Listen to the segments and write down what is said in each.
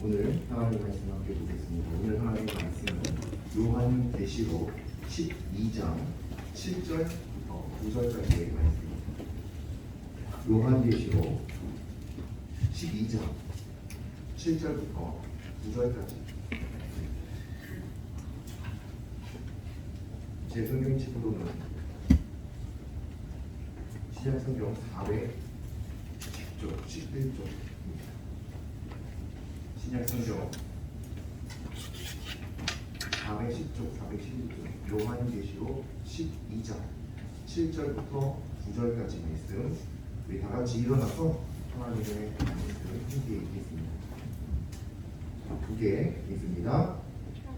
오늘 하나님 말씀 함께 보겠습니다. 오늘 하나님 말씀은 요한계시록 12장 7절부터 9절까지의 말씀입니다. 요한계시록 12장 7절부터 9절까지. 제 성경 지도로는 신약성경 410쪽 11쪽입니다. 신약성경 410쪽 411쪽 요한계시록 12장 7절부터 9절까지 말씀, 우리 다 같이 일어나서 하나님의 말씀을 함께 읽겠습니다. 두 개 있습니다.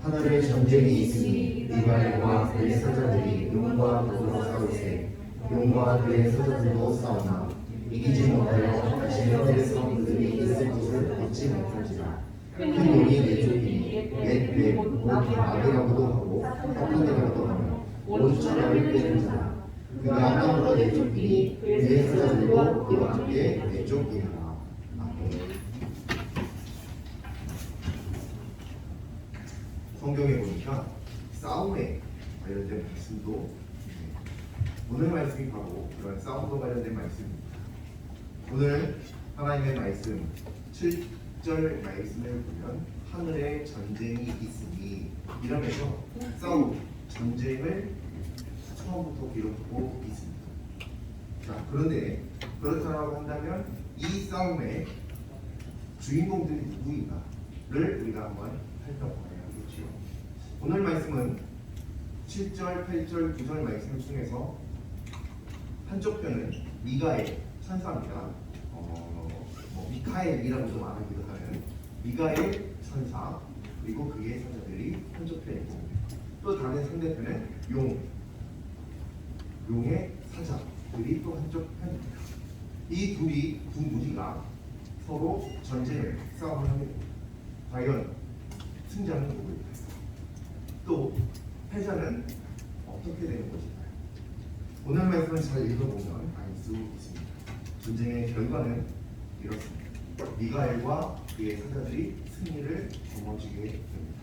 하늘에 전쟁이 있으니 미가엘과 그의 사자들이 용과 더불어 싸우세. 용과 그의 사자들도 싸우나 이기지 못하여 다시 하늘에서 그들이 있을 곳을 얻지 못할지라. 큰 용이 네 쪽이니 옛 곧 아베라고도 하고 사탄이라고도 하며 온 천하를 꿰는 자라. 그가 땅으로 네 쪽이니 그의 사자들도 그와 함께 네 쪽이니라. 아멘. 성경에 보니까 싸움에 관련된 말씀도 오늘 말씀이 바로 그런 싸움과 관련된 말씀입니다. 오늘 하나님의 말씀 7절 말씀을 보면 하늘에 전쟁이 있으니 이러면서 싸움, 전쟁을 처음부터 기록하고 있습니다. 자, 그런데 그렇다고 한다면 이 싸움의 주인공들이 누구인가를 우리가 한번 살펴봐야겠죠. 오늘 말씀은 7절, 8절, 9절 말씀 중에서 한쪽 편은 미가엘 천사입니다. 미카엘이라고도 말하기도 하는 미가엘 천사, 그리고 그의 사자들이 한쪽 편이고, 또 다른 상대편은 용의 사자들이 또 한쪽 편입니다. 이 두 무리가 서로 전쟁을, 싸움을 하게 됩니다. 과연 승자는 누구일까요? 또 패자는 어떻게 되는 것일까요? 오늘 말씀을 잘 읽어보면 알 수 있습니다. 전쟁의 결과는 이렇습니다. 미가엘과 그의 사자들이 승리를 거머쥐게 됩니다.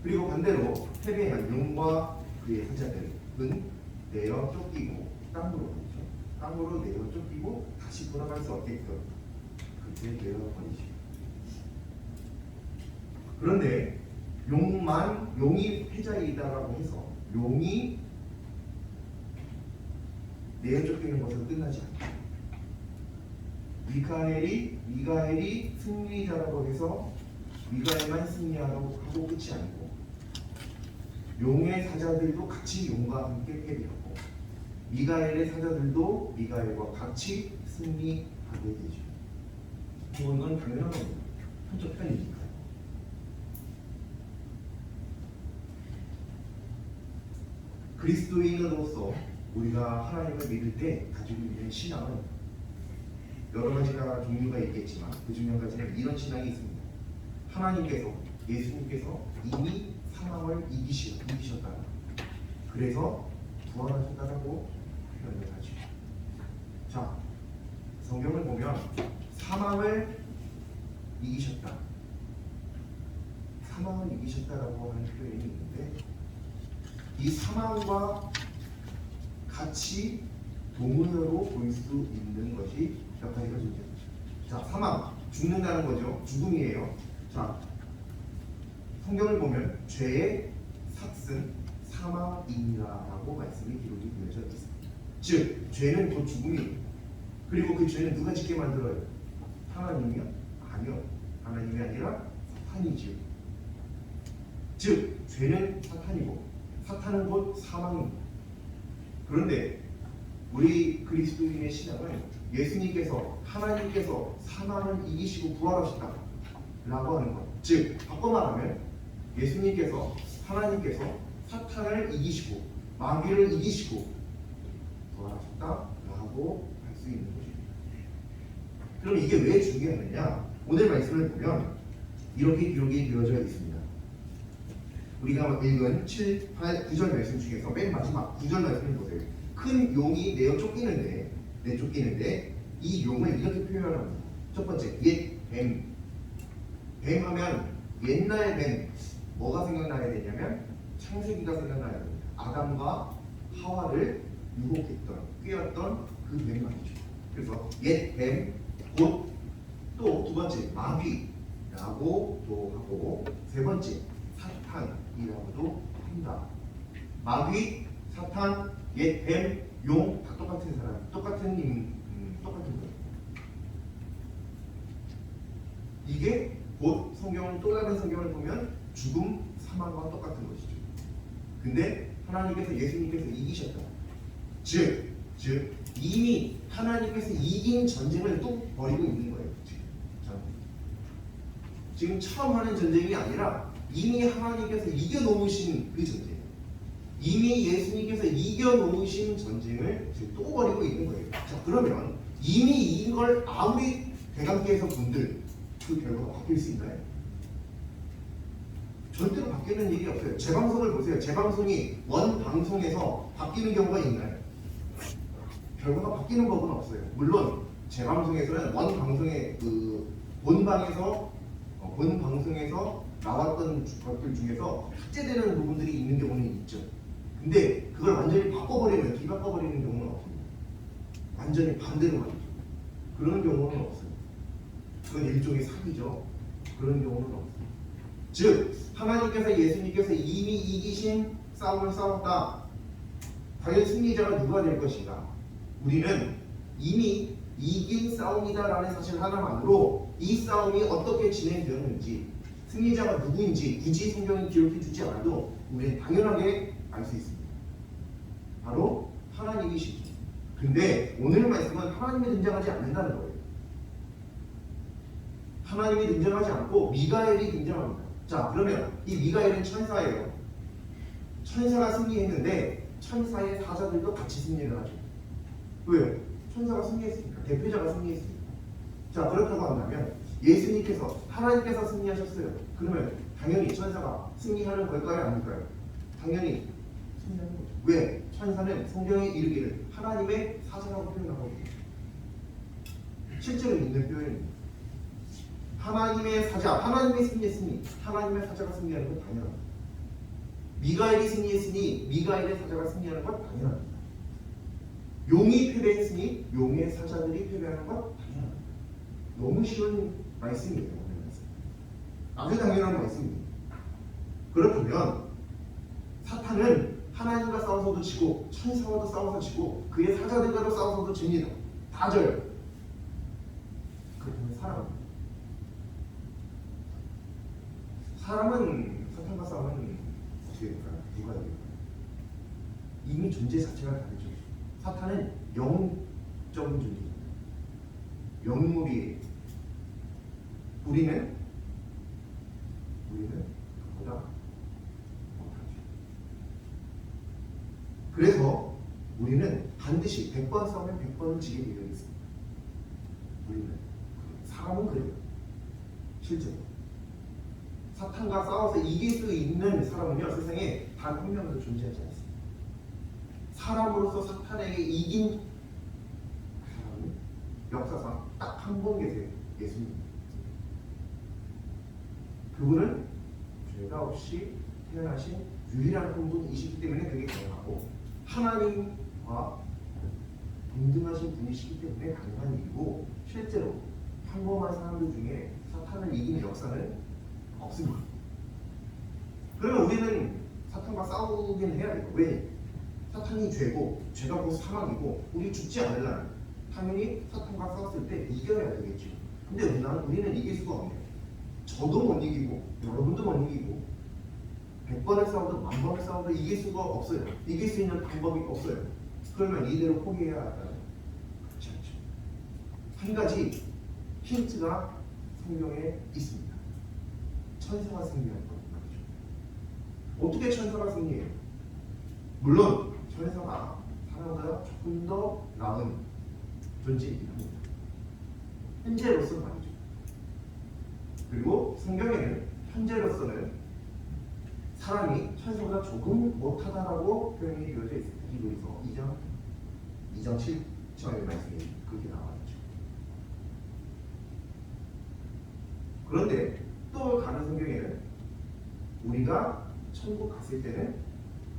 그리고 반대로 패배한 용과 그의 사자들은 내어 쫓기고 땅으로 내어 쫓기고 다시 돌아갈 수 없게끔 그렇게 내어버리죠. 그런데 용이 패자이다라고 해서 용이 내어 쫓기는 것은 끝나지 않아요. 미가엘이 승리자라고 해서 미가엘만 승리하고 끝이 아니고 용의 사자들도 같이 용과 함께 패배하고 미가엘의 사자들도 미가엘과 같이 승리하게 되죠. 이건 당연한 겁니다. 한쪽 편이니까요. 그리스도인으로서 우리가 하나님을 믿을 때 가지고 있는 신앙은 여러 가지가 종류가 있겠지만 그 중에 한 가지는 이런 신앙이 있습니다. 예수님께서 이미 사망을 이기셨다. 그래서 부활하셨다라고 표현을 하죠. 자, 성경을 보면 사망을 이기셨다라고 하는 표현이 있는데, 이 사망과 같이 동의어로 볼 수 있는 것이 몇 가지가 존재합니다. 자, 사망, 죽는다는 거죠. 죽음이에요. 자, 성경을 보면 죄의 삭은 사망이니라라고 말씀이 기록이 되어져 있습니다. 즉, 죄는 곧 죽음이에요. 그리고 그 죄는 누가 짓게 만들어요? 하나님이요? 아니요. 하나님이 아니라 사탄이지요. 즉, 죄는 사탄이고 사탄은 곧 사망입니다. 그런데 우리 그리스도인의 신앙은 하나님께서 사망을 이기시고 부활하셨다라고 하는 것. 즉, 바꿔 말하면 하나님께서 사탄을 이기시고 마귀를 이기시고 부활하셨다라고 할 수 있는 것입니다. 그럼 이게 왜 중요하느냐? 오늘 말씀을 보면 이렇게 기록이 되어져 있습니다. 우리가 읽은 7, 8, 9절 말씀 중에서 맨 마지막 9절 말씀을 보세요. 큰 용이 내어 쫓기는데 이 용을 이렇게 표현합니다. 첫 번째, 옛 뱀, 뱀 하면 옛날 뱀 뭐가 생각나야 되냐면 창세기가 생각나야 됩니다. 아담과 하와를 유혹했던 꾀었던 그 뱀 말이죠. 그래서 옛 뱀, 곧 또 두 번째 마귀라고 또 하고 세 번째 사탄이라고도 한다. 마귀, 사탄, 옛 뱀, 용 다 똑같은 사람, 똑같은 거예요. 이게 곧 성경을 또 다른 성경을 보면 죽음, 사망과 똑같은 것이죠. 근데 하나님께서 예수님께서 이기셨다. 즉 이미 하나님께서 이긴 전쟁을 또 벌이고 있는 거예요. 지금 처음 하는 전쟁이 아니라 이미 하나님께서 이겨놓으신 그 전쟁, 이미 예수님께서 이겨놓으신 전쟁을 지금 또 벌이고 있는 거예요. 자, 그러면 이미 이긴 걸 아무리 대감께서 분들 그 결과가 바뀔 수 있나요? 절대로 바뀌는 일이 없어요. 제 방송을 보세요. 제 방송이 원 방송에서 바뀌는 경우가 있나요? 결과가 바뀌는 법은 없어요. 물론 제 방송에서는 원 방송의 그 본 방송에서 나왔던 것들 중에서 삭제되는 부분들이 있는 경우는 있죠. 근데 그걸 완전히 뒤바꿔버리는 경우는 없습니다. 완전히 반대로 말이죠. 그런 경우는 없어요. 그건 일종의 사기죠. 그런 경우는 없어요. 즉 하나님께서 예수님께서 이미 이기신 싸움을 싸웠다. 과연 승리자가 누가 될 것인가? 우리는 이미 이긴 싸움이다라는 사실 하나만으로 이 싸움이 어떻게 진행되었는지, 승리자가 누구인지 굳이 성경이 기록해 주지 않아도 우리는 당연하게 알 수 있습니다. 바로 하나님이시죠. 근데 오늘 말씀은 하나님이 등장하지 않는다는 거예요. 하나님이 등장하지 않고 미가엘이 등장합니다. 자, 그러면 이 미가엘은 천사예요. 천사가 승리했는데 천사의 사자들도 같이 승리를 하죠. 왜요? 천사가 승리했으니까. 대표자가 승리했으니까. 자, 그렇다고 한다면 예수님께서 하나님께서 승리하셨어요. 그러면 당연히 천사가 승리하는 걸까요? 아닐까요? 당연히 승리하는 거죠. 왜? 천사는 성경에 이르기를 하나님의 사자라고 표현하거든요. 실제로 있는 표현입니다. 하나님의 사자, 하나님이 승리했으니 하나님의 사자가 승리하는 건 당연합니다. 미가엘이 승리했으니 미가엘의 사자가 승리하는 건 당연합니다. 용이 패배했으니 용의 사자들이 패배하는 건 당연합니다. 너무 쉬운 말씀이에요. 아주 당연한 말씀입니다. 그렇다면 사탄은 하나님과 싸워서도 지고 천사와도 싸워서 지고 그의 사자들과도 싸워서도 집니다. 다 져요. 그렇다면 사람은 사탄과 싸우면 어떻게 될까요? 누가 이길까요? 이미 존재 자체가 다르죠. 사탄은 영적인 존재입니다. 영물이에요. 우리는 그보다 못하죠. 그래서 우리는 반드시 100번 싸우면 100번은 지게 되어 있습니다. 사람은 그래요. 실제로 사탄과 싸워서 이길 수 있는 사람은요, 세상에 단 한 명도 존재하지 않습니다. 사람으로서 사탄에게 이긴 사람은 역사상 딱 한 분 계세요. 예수님. 그분은 죄가 없이 태어나신 유일한 분이시기 때문에 그게 가능하고 하나님과 동등하신 분이시기 때문에 가능한 일이고, 실제로 평범한 사람들 중에 사탄을 이기는 역사는 없습니다. 그러면 우리는 사탄과 싸우긴 해야 돼요. 왜? 사탄이 죄고 죄가 곧 사망이고 우리 죽지 않으려면 당연히 사탄과 싸웠을 때 이겨야 되겠죠. 근데 우리는 이길 수가 없네요. 저도 못 이기고 여러분도 못 이기고 100번을 싸워도 1000번을 싸워도 이길 수가 없어요. 이길 수 있는 방법이 없어요. 그러면 이대로 포기해야 할까요? 그렇지 않죠. 한 가지 힌트가 성경에 있습니다. 천사가 승리할 것 말이죠. 어떻게 천사가 승리해요? 물론 천사가 사람보다 조금 더 나은 존재이긴 합니다. 현재로서 말이죠. 그리고 성경에는 현재로서는 사람이 천사보다 조금 못하다라고 표현이 되어져 있습니다. 히브리서 2장 7절의 말씀이 그렇게 나와 있죠. 그런데 또 다른 성경에는 우리가 천국 갔을 때는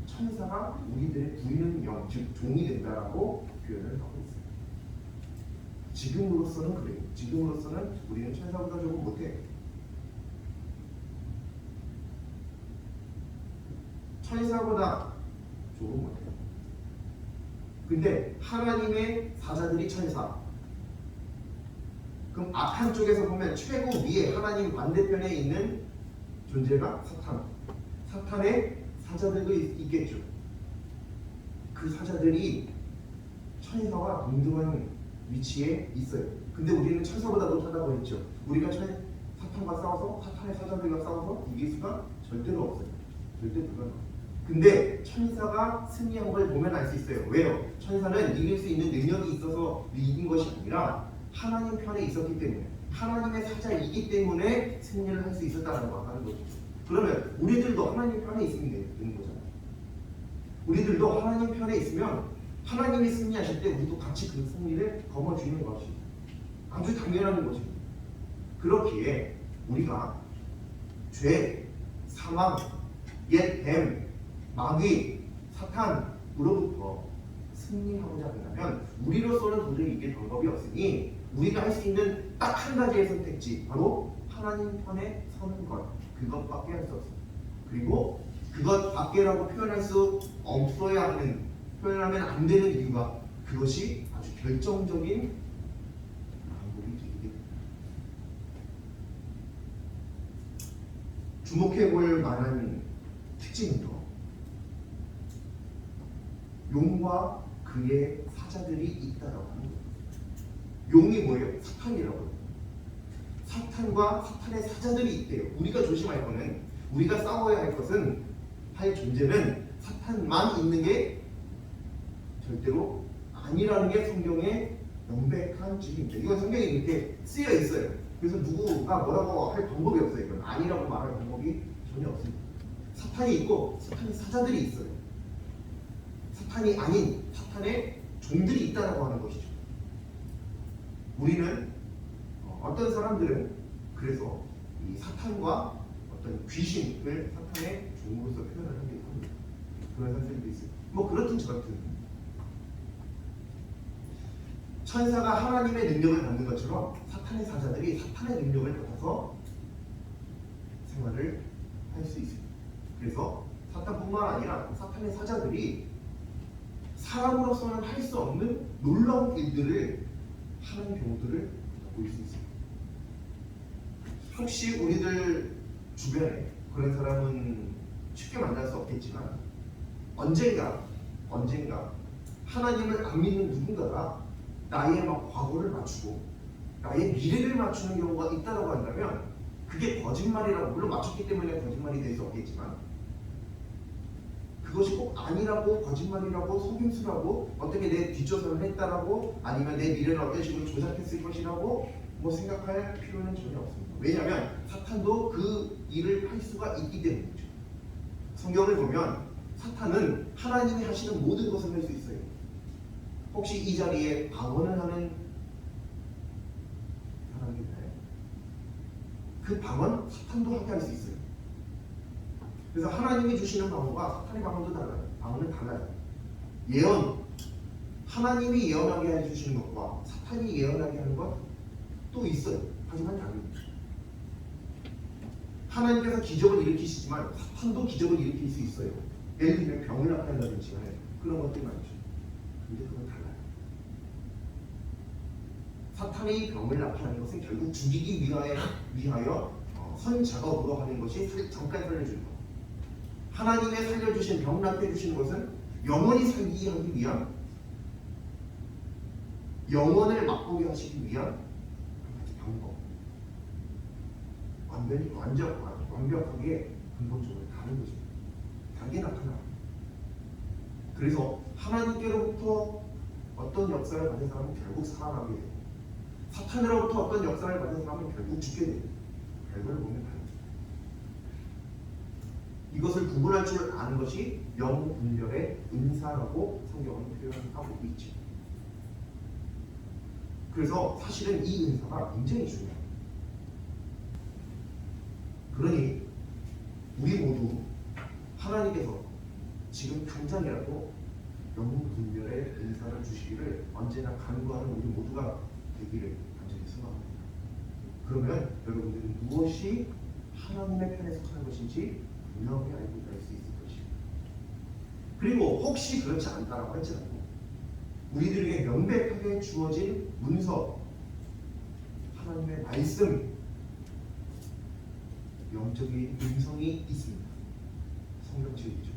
천사가 우리들의 부리는 영, 즉 종이 된다라고 표현을 하고 있어요. 지금으로서는 그래요. 지금으로서는 우리는 천사보다 조금 못해. 천사보다 조금 못해요. 근데 하나님의 사자들이 천사. 그럼 악한 쪽에서 보면 최고 위에 하나님 반대편에 있는 존재가 사탄. 사탄의 사자들도 있겠죠. 그 사자들이 천사와 동등한 위치에 있어요. 근데 우리는 천사보다 높다고 했죠. 우리가 사탄과 싸워서 사탄의 사자들과 싸워서 이길 수가 절대로 없어요. 절대 불가능해요. 근데 천사가 승리한 걸 보면 알 수 있어요. 왜요? 천사는 이길 수 있는 능력이 있어서 이긴 것이 아니라 하나님 편에 있었기 때문에, 하나님의 사자이기 때문에 승리를 할 수 있었다는 거 하는 거죠. 그러면 우리들도 하나님 편에 있으면 되는 거잖아요. 우리들도 하나님 편에 있으면 하나님이 승리하실 때 우리도 같이 그 승리를 거머쥐는 것이 아주 당연한 거죠. 그렇기에 우리가 죄, 사망, 옛 뱀, 마귀, 사탄으로부터 승리하고자 한다면 우리로서는 도저히 이길 방법이 없으니 우리가 할 수 있는 딱 한 가지의 선택지, 바로 하나님 편에 서는 것, 그것밖에 할 수 없습니다. 그리고 그것밖에라고 표현할 수 없어야 하는, 표현하면 안 되는 이유가 그것이 아주 결정적인 방법이 되게 됩니다. 주목해 볼 만한 특징은요, 용과 그의 사자들이 있다라고 하는 거예요. 용이 뭐예요? 사탄이라고요. 사탄과 사탄의 사자들이 있대요. 우리가 조심할 거는, 우리가 싸워야 할 것은, 할 존재는 사탄만 있는 게 절대로 아니라는 게 성경의 명백한 진리입니다. 이건 성경에 이렇게 쓰여 있어요. 그래서 누구가 뭐라고 할 방법이 없어요. 이건 아니라고 말할 방법이 전혀 없습니다. 사탄이 있고 사탄의 사자들이 있어요. 사탄이 아닌 사탄의 종들이 있다라고 하는 것이죠. 우리는 어떤 사람들은 그래서 이 사탄과 어떤 귀신을 사탄의 종으로서 표현을 하기도 합니다. 그런 사람들도 있어요. 뭐 그렇든 저렇든 천사가 하나님의 능력을 받는 것처럼 사탄의 사자들이 사탄의 능력을 받아서 생활을 할 수 있습니다. 그래서 사탄뿐만 아니라 사탄의 사자들이 사람으로서는 할 수 없는 놀라운 일들을 하는 경우들을 보일 수 있습니다. 혹시 우리들 주변에 그런 사람은 쉽게 만날 수 없겠지만 언젠가 하나님을 안 믿는 누군가가 나의 과거를 맞추고 나의 미래를 맞추는 경우가 있다고 한다면 그게 거짓말이라고, 물론 맞췄기 때문에 거짓말이 될 수 없겠지만 그것이 꼭 아니라고, 거짓말이라고, 속임수라고, 어떻게 내 뒷조사를 했다라고, 아니면 내 미래를 어떤 식으로 조작했을 것이라고 뭐 생각할 필요는 전혀 없습니다. 왜냐하면 사탄도 그 일을 할 수가 있기 때문이죠. 성경을 보면 사탄은 하나님이 하시는 모든 것을 할 수 있어요. 혹시 이 자리에 방언을 하는 사람이 있나요? 그 방언 사탄도 하게 할 수 있어요. 그래서 하나님이 주시는 방언과 사탄의 방언도 달라요. 방언은 달라요. 예언, 하나님이 예언하게 해주시는 것과 사탄이 예언하게 하는 것도 있어요. 하지만 다릅니다. 하나님께서 기적을 일으키시지만 사탄도 기적을 일으킬 수 있어요. 예를 들면 병을 나타낸다든지 그런 것들이 많죠. 근데 그건 달라요. 사탄이 병을 나타내는 것은 결국 죽이기 위하여 선 작업으로 하는 것이 잠깐 살려주는 것. 하나님의 살려주신, 병 낫게 해주시는 것은 영원히 살게 하기 위한, 영원을 맛보게 하시기 위한 한 가지 방법. 완벽하게 근본적으로 다른 것입니다. 다르게 나타나. 그래서 하나님께로부터 어떤 역사를 받은 사람은 결국 살아나게 돼요. 사탄으로부터 어떤 역사를 받은 사람은 결국 죽게 돼요. 결과를 보면 다릅니다. 이것을 구분할 줄 아는 것이 영분별의 은사라고 성경은 표현하고 있죠. 그래서 사실은 이 은사가 굉장히 중요해요. 그러니 우리 모두 하나님께서 지금 당장이라도 영웅 분별의 은사를 주시기를 언제나 간구하는 우리 모두가 되기를 간절히 소망합니다. 그러면 여러분들은 무엇이 하나님의 편에 속하는 것인지 분명히 알고 갈 수 있을 것입니다. 그리고 혹시 그렇지 않다라고 할지라도 우리들에게 명백하게 주어진 문서, 하나님의 말씀, 영적인 음성이 있습니다. 성경책이죠.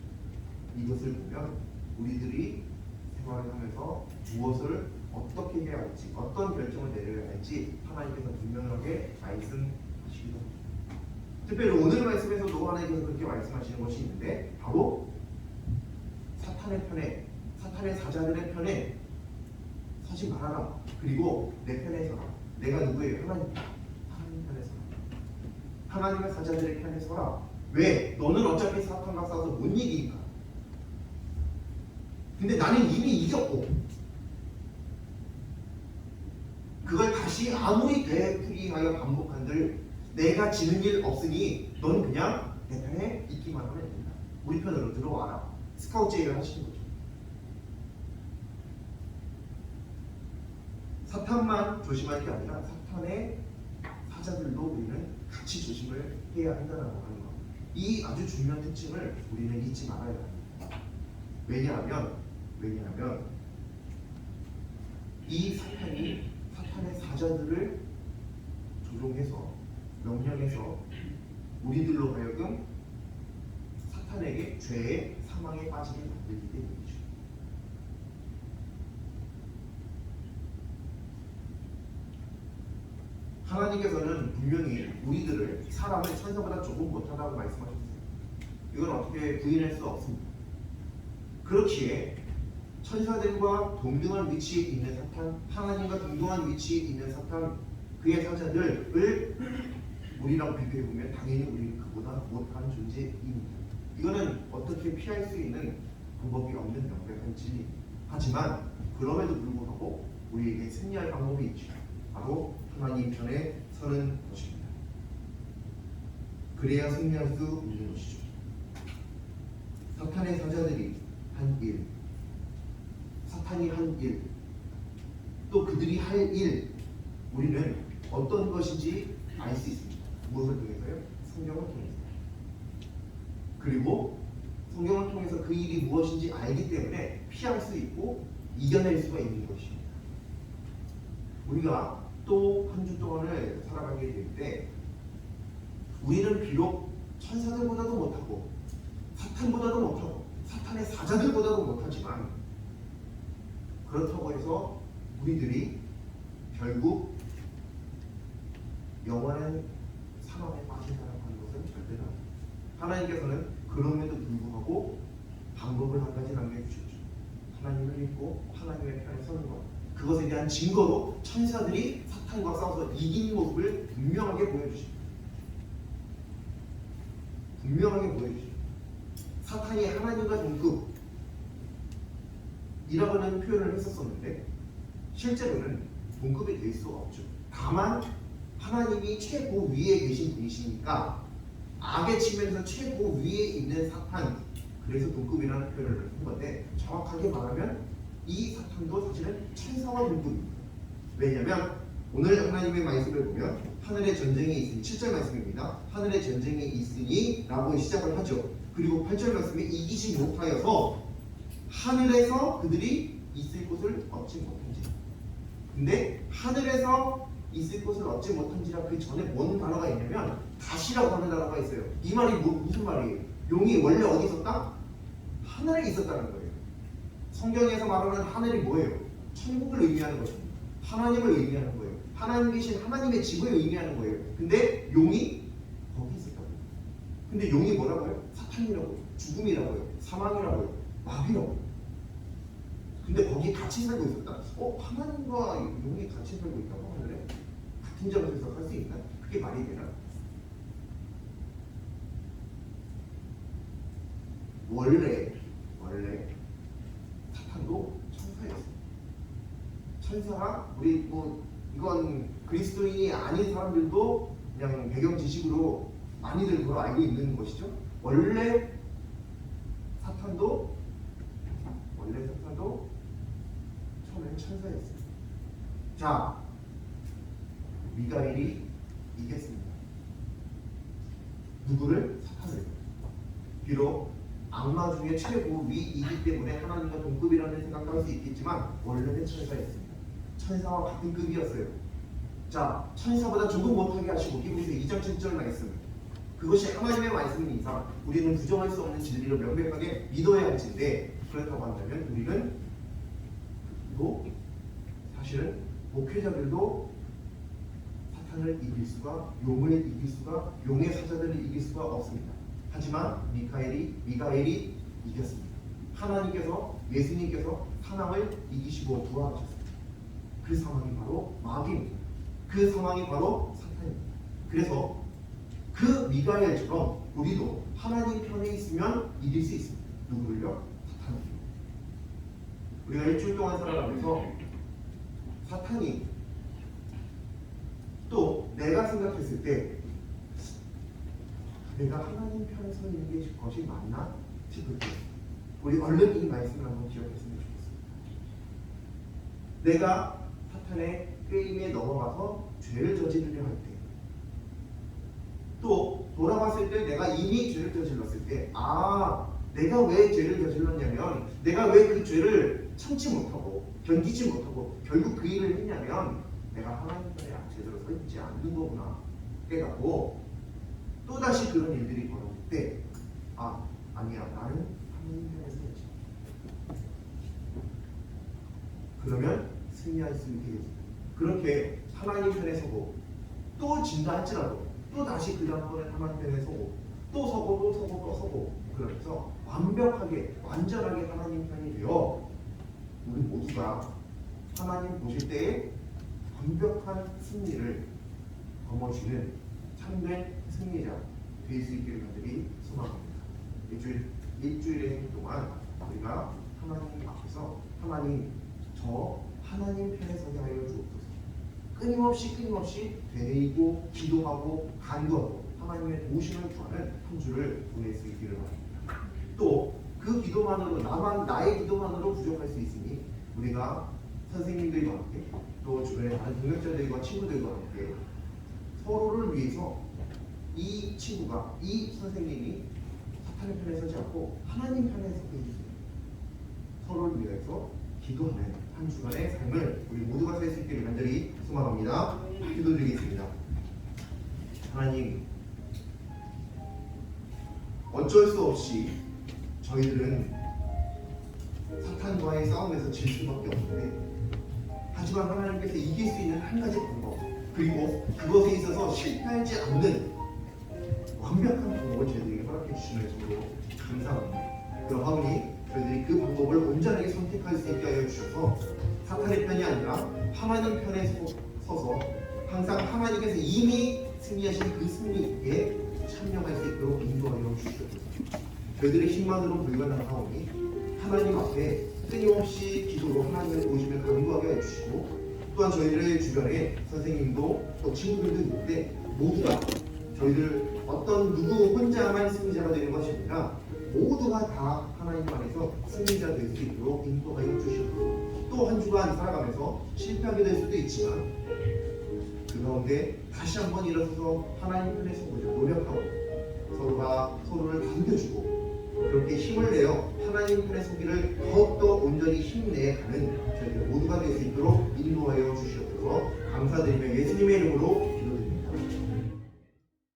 이것을 보면 우리들이 생활을 하면서 무엇을 어떻게 해야 할지, 어떤 결정을 내려야 할지 하나님께서 분명하게 말씀하시기도 합니다. 특별히 오늘 말씀에서도 하나님께서 그렇게 말씀하시는 것이 있는데 바로 사탄의 편에, 사탄의 사자들의 편에 서지 말아라. 그리고 내 편에 서라. 내가 누구예요? 하나님 편에 서라. 하나님의 사자들의 편에 서라. 왜? 너는 어차피 사탄과 싸워서 못 이기니까. 근데 나는 이미 이겼고 그걸 다시 아무리 되풀이하여 반복한들 내가 지는 일 없으니 너는 그냥 내 편에 있기만 하면 된다. 우리 편으로 들어와라. 스카우트 제의를 하시는 거죠. 사탄만 조심할 게 아니라 사탄의 사자들도 우리는 같이 조심을 해야 한다는 것. 이 아주 중요한 특징을 우리는 잊지 말아야 합니다. 왜냐하면 이 사탄이 사탄의 사자들을 조종해서 명령해서 우리들로 하여금 사탄에게 죄의 사망에 빠지게 만들기 때문이죠. 하나님께서는 분명히 우리들을 사람을 천사보다 조금 못하다고 말씀하셨어요. 이건 어떻게 부인할 수 없습니다. 그렇기에 천사들과 동등한 위치에 있는 사탄, 하나님과 동등한 위치에 있는 사탄, 그의 사자들을 우리랑 비교해보면 당연히 우리는 그보다 못한 존재입니다. 이거는 어떻게 피할 수 있는 방법이 없는 명백한 진리. 하지만 그럼에도 불구하고 우리에게 승리할 방법이 있죠. 바로 하나님 편에 서는 것입니다. 그래야 승리할 수 있는 것이죠. 사탄의 사자들이 한 일, 사탄이 한 일, 또 그들이 할 일, 우리는 어떤 것인지 알 수 있습니다. 무엇을 통해서요? 성경을 통해서. 그리고 성경을 통해서 그 일이 무엇인지 알기 때문에 피할 수 있고 이겨낼 수가 있는 것입니다. 우리가 또 한 주 동안을 살아가게 될 때 우리는 비록 천사들보다도 못하고 사탄보다도 못하고 사탄의 사자들보다도 못하지만 그렇다고 해서 우리들이 결국 영원한 사망에 빠진다는 것은 절대로 아닙니다. 하나님께서는 그럼에도 불구하고 방법을 한 가지 남겨주셨죠. 하나님을 믿고 하나님의 편에 서는 것. 그것에 대한 증거로 천사들이 사탄과 싸워서 이긴 모습을 분명하게 보여주십니다. 분명하게 보여주십니다. 사탄이 하나님과 동급이라고는 표현을 했었었는데 실제로는 동급이 될 수 없죠. 다만 하나님이 최고 위에 계신 분이시니까 악의 측면에서 최고 위에 있는 사탄, 그래서 동급이라는 표현을 한 건데 정확하게 말하면 이 사탄도 사실은 천사와 동급입니다. 왜냐하면 오늘 하나님의 말씀을 보면 하늘의 전쟁이 있으니 7절 말씀입니다. 하늘의 전쟁이 있으니 라고 시작을 하죠. 그리고 8절 말씀에 이기지 못하여서 하늘에서 그들이 있을 곳을 얻지 못한지라. 근데 하늘에서 있을 곳을 얻지 못한지라 그 전에 뭔 단어가 있냐면 다시라고 하는 단어가 있어요. 이 말이 무슨 말이에요? 용이 원래 어디 있었다? 하늘에 있었다는 거예요. 성경에서 말하는 하늘이 뭐예요? 천국을 의미하는 것입니다. 하나님을 의미하는 거예요. 하나님 계신 하나님의 집을 의미하는 거예요. 근데 용이 거기 있었다고요. 근데 용이 뭐라고요? 사탄이라고요. 죽음이라고요. 사망이라고요. 마귀라고요. 근데 거기 같이 살고 있었다? 하나님과 용이 같이 살고 있다고 하는데 같은 장소에서 할 수 있나? 그게 말이 되나? 원래 사탄도 천사였어요. 천사가 우리 이건 그리스도인이 아닌 사람들도 그냥 배경 지식으로 많이들 그걸 알고 있는 것이죠. 원래 사탄도 처음엔 천사였어요. 자, 미가엘이 이겼습니다. 누구를? 사탄을. 비록 악마 중에 최고 위이기 때문에 하나님과 동급이라는 생각도 할 수 있겠지만 원래는 천사였습니다. 천사와 같은 급이었어요. 자, 천사보다 조금 못하게 하시고 히브리서 2장 7절 말씀, 그것이 하나님의 말씀인 이상 우리는 부정할 수 없는 진리를 명백하게 믿어야 할진데, 그렇다고 한다면 우리는 또 사실은 목회자들도 사탄을 이길 수가, 용을 이길 수가, 용의 사자들을 이길 수가 없습니다. 하지만 미가엘이 이겼습니다. 하나님께서, 예수님께서 사람을 이기시고 부활하셨습니다. 그 상황이 바로 마귀입니다. 그 상황이 바로 사탄입니다. 그래서 그 미가엘처럼 우리도 하나님 편에 있으면 이길 수 있습니다. 누구를요? 사탄을요. 우리가 일주일 동안 살아가면서 사탄이 또 내가 생각했을 때 내가 하나님 편에 서 있는 게 것이 맞나 싶을 때 우리 얼른 이 말씀을 한번 기억했으면 좋겠습니다. 내가 사탄의 게임에 넘어가서 죄를 저지르려 할 때, 또 돌아봤을 때 내가 이미 죄를 저질렀을 때, 내가 왜 죄를 저질렀냐면 내가 왜 그 죄를 참지 못하고 견디지 못하고 결국 그 일을 했냐면 내가 하나님 편에 제대로 서 있지 않는 거구나 깨닫고 또다시 그런 일들이 벌어질 때 아니야, 나는 하나님 편에 서야지. 그러면 승리할 수 있게 됩니다. 그렇게 하나님 편에 서고 또 진다 할지라도 또 다시 그 다음번에 하나님 편에 서고 또 서고 또 서고 또 서고, 그러면서 완벽하게 완전하게 하나님 편이 되어 우리 모두가 하나님 보실 때에 완벽한 승리를 거머쥐는 참된 승리자 될 수 있기를 간절히 소망합니다. 일주일의 행 동안 우리가 하나님 앞에서 저 하나님 편에 서게 하여 주옵소서. 끊임없이 되뇌이고 기도하고 간구하고 하나님의 도우심을 구하는 한 주를 보낼 수 있기를 바랍니다. 또 그 기도만으로 나의 기도만으로 부족할 수 있으니 우리가 선생님들과 함께 또 주변의 다른 동역자들과 친구들과 함께 서로를 위해서 이 친구가, 이 선생님이 사탄의 편에 서지 않고 하나님 편에 서게 해주세요. 서로를 위해서 기도하는 한 주간의 삶을 우리 모두가 살 수 있기를 간절히 소망합니다. 기도드리겠습니다. 하나님, 어쩔 수 없이 저희들은 사탄과의 싸움에서 질 수밖에 없는데, 하지만 하나님께서 이길 수 있는 한 가지 방법, 그리고 그것에 있어서 실패하지 않는 완벽한 방법을 저희들에게 허락해 주시는 점으로 감사합니다. 그러하오니 저희들이 그 방법을 온전하게 선택할 수 있게 하여 주셔서 사탄의 편이 아니라 하나님 편에 서서 항상 하나님께서 이미 승리하신 그 승리에 참여할 수 있도록 인도하여 주시옵소서. 저희들의 힘만으로 불가능하오니 하나님 앞에 끊임없이 기도로 하나님의 도우심을 간구하게 해주시고, 또한 저희들의 주변에 선생님도 또 친구들도 있는데 모두가 저희들 어떤 누구 혼자만 승리자가 되는 것이 아니라 모두가 다 하나님 안에서 승리자 될 수 있도록 인도하여 주시옵소서. 또 한 주간 살아가면서 실패하게 될 수도 있지만 그 가운데 다시 한번 일어서서 하나님 편에 서보자 노력하고 서로가 서로를 반겨주고 그렇게 힘을 내어 하나님 편에 서기를 더욱더 온전히 힘내가는 저희들 모두가 될 수 있도록 인도하여 주시옵소서. 감사드리며 예수님의 이름으로